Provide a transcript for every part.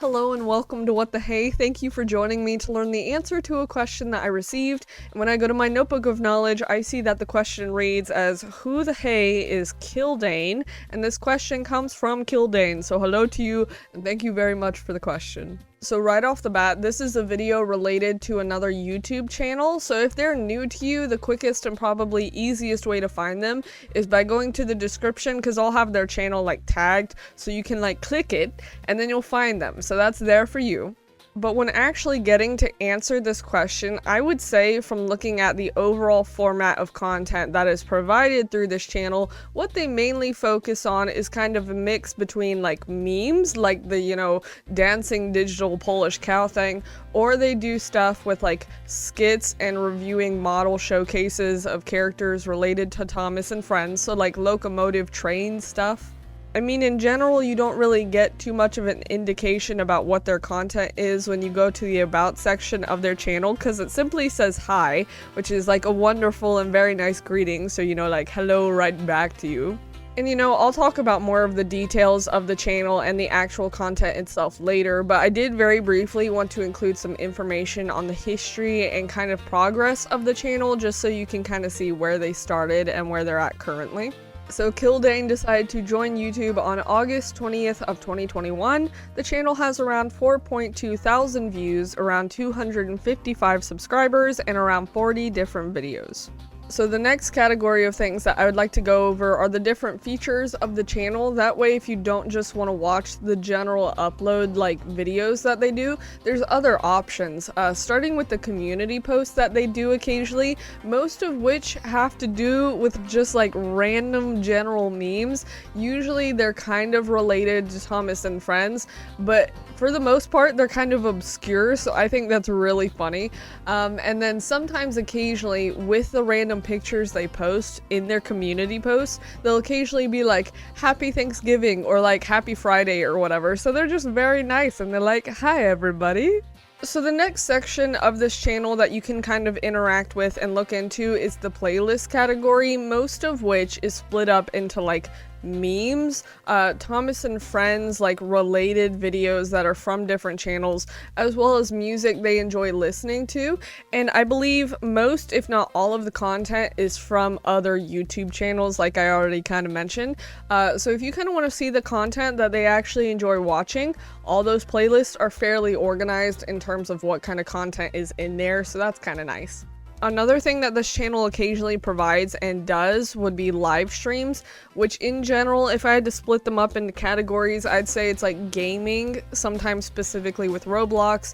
Hello and welcome to What the Hey. Thank you for joining me to learn the answer to a question that I received. And when I go to my notebook of knowledge, I see that the question reads as, who the hey is Killdane? And this question comes from Killdane. So hello to you and thank you very much for the question. So right off the bat, this is a video related to another YouTube channel. So if they're new to you, the quickest and probably easiest way to find them is by going to the description, because I'll have their channel like tagged so you can like click it and then you'll find them. So that's there for you. But when actually getting to answer this question, I would say from looking at the overall format of content that is provided through this channel, what they mainly focus on is kind of a mix between like memes, like the, dancing digital Polish cow thing, or they do stuff with like skits and reviewing model showcases of characters related to Thomas and Friends, so like locomotive train stuff. I mean, in general, you don't really get too much of an indication about what their content is when you go to the About section of their channel, because it simply says hi, which is like a wonderful and very nice greeting, so like hello right back to you. And I'll talk about more of the details of the channel and the actual content itself later, but I did very briefly want to include some information on the history and kind of progress of the channel, just so you can kind of see where they started and where they're at currently. So Killdane decided to join YouTube on August 20th of 2021. The channel has around 4.2 thousand views, around 255 subscribers, and around 40 different videos. So the next category of things that I would like to go over are the different features of the channel. That way, if you don't just want to watch the general upload like videos that they do, there's other options, starting with the community posts that they do occasionally, most of which have to do with just like random general memes. Usually they're kind of related to Thomas and Friends, but for the most part, they're kind of obscure, so I think that's really funny. And then sometimes, occasionally, with the random pictures they post in their community posts, they'll occasionally be like, Happy Thanksgiving, or like, Happy Friday, or whatever. So they're just very nice, and they're like, hi everybody. So the next section of this channel that you can kind of interact with and look into is the playlist category, most of which is split up into like memes, Thomas and Friends, like related videos that are from different channels, as well as music they enjoy listening to. And I believe most, if not all, of the content is from other YouTube channels, like I already kind of mentioned. So if you kind of want to see the content that they actually enjoy watching, all those playlists are fairly organized in terms of what kind of content is in there, so that's kind of nice. Another thing that this channel occasionally provides and does would be live streams, which in general, if I had to split them up into categories, I'd say it's like gaming, sometimes specifically with Roblox.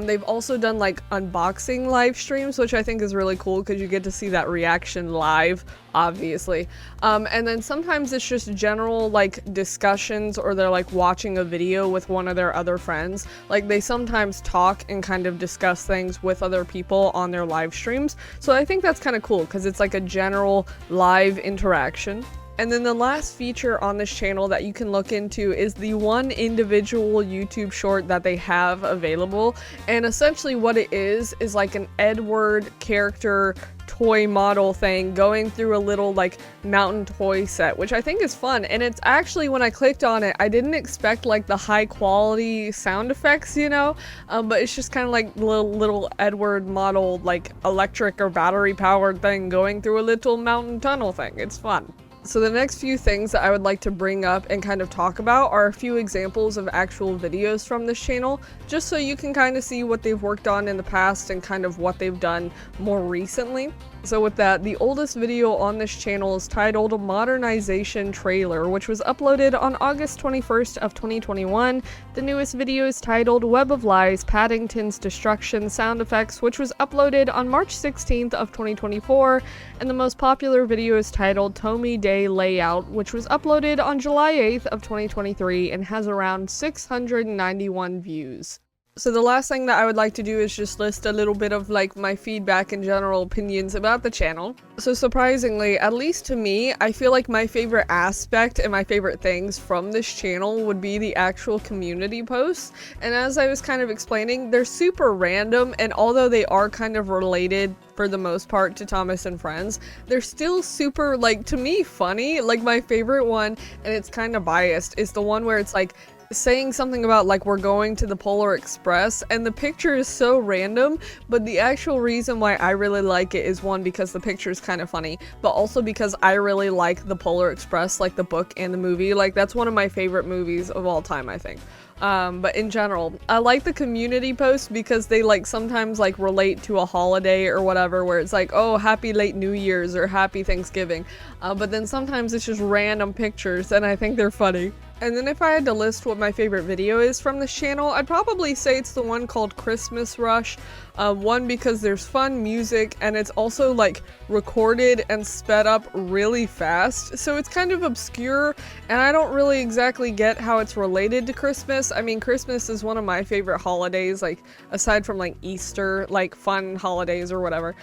They've also done like unboxing live streams, which I think is really cool because you get to see that reaction live, obviously. And then sometimes it's just general like discussions, or they're like watching a video with one of their other friends. Like they sometimes talk and kind of discuss things with other people on their live streams. So I think that's kind of cool because it's like a general live interaction. And then the last feature on this channel that you can look into is the one individual YouTube short that they have available. And essentially what it is like an Edward character toy model thing going through a little like mountain toy set, which I think is fun. And it's actually, when I clicked on it, I didn't expect like the high quality sound effects, but it's just kind of like little Edward model, like electric or battery powered thing going through a little mountain tunnel thing. It's fun. So the next few things that I would like to bring up and kind of talk about are a few examples of actual videos from this channel, just so you can kind of see what they've worked on in the past and kind of what they've done more recently. So with that, the oldest video on this channel is titled Modernization Trailer, which was uploaded on August 21st of 2021. The newest video is titled Web of Lies, Paddington's Destruction Sound Effects, which was uploaded on March 16th of 2024. And the most popular video is titled Tommy Day Layout, which was uploaded on July 8th of 2023 and has around 691 views. So the last thing that I would like to do is just list a little bit of like my feedback and general opinions about the channel. So surprisingly, at least to me, I feel like my favorite aspect and my favorite things from this channel would be the actual community posts. And as I was kind of explaining, they're super random, and although they are kind of related for the most part to Thomas and Friends, they're still super, like, to me, funny. Like my favorite one, and it's kind of biased, is the one where it's like saying something about like we're going to the Polar Express, and the picture is so random, but the actual reason why I really like it is one, because the picture is kind of funny, but also because I really like the Polar Express, like the book and the movie. Like that's one of my favorite movies of all time, I think. But in general, I like the community posts because they like sometimes like relate to a holiday or whatever, where it's like, oh, happy late New Year's or happy Thanksgiving. But then sometimes it's just random pictures and I think they're funny. And then if I had to list what my favorite video is from this channel, I'd probably say it's the one called Christmas Rush. One, because there's fun music and it's also like recorded and sped up really fast. So it's kind of obscure and I don't really exactly get how it's related to Christmas. I mean, Christmas is one of my favorite holidays, like aside from like Easter, like fun holidays or whatever.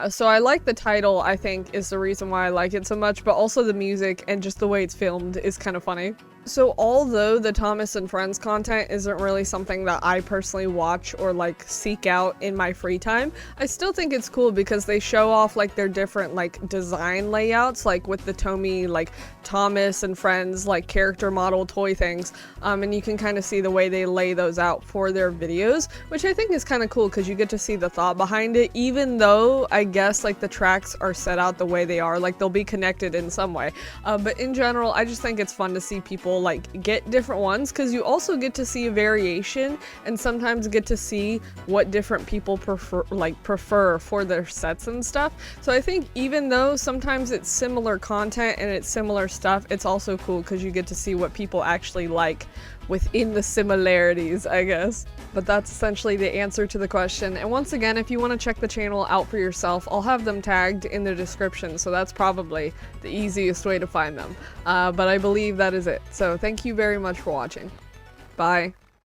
So I like the title, I think, is the reason why I like it so much, but also the music and just the way it's filmed is kind of funny. So although the Thomas and Friends content isn't really something that I personally watch or like seek out in my free time, I still think it's cool because they show off like their different like design layouts, like with the Tomy, like Thomas and Friends, like character model toy things. And you can kind of see the way they lay those out for their videos, which I think is kind of cool because you get to see the thought behind it, even though I guess like the tracks are set out the way they are, like they'll be connected in some way. But in general, I just think it's fun to see people like get different ones because you also get to see a variation and sometimes get to see what different people prefer for their sets and stuff. So I think even though sometimes it's similar content and it's similar stuff, it's also cool because you get to see what people actually like within the similarities, I guess. But that's essentially the answer to the question. And once again, if you want to check the channel out for yourself, I'll have them tagged in the description, so that's probably the easiest way to find them. But I believe that is it. So thank you very much for watching. Bye.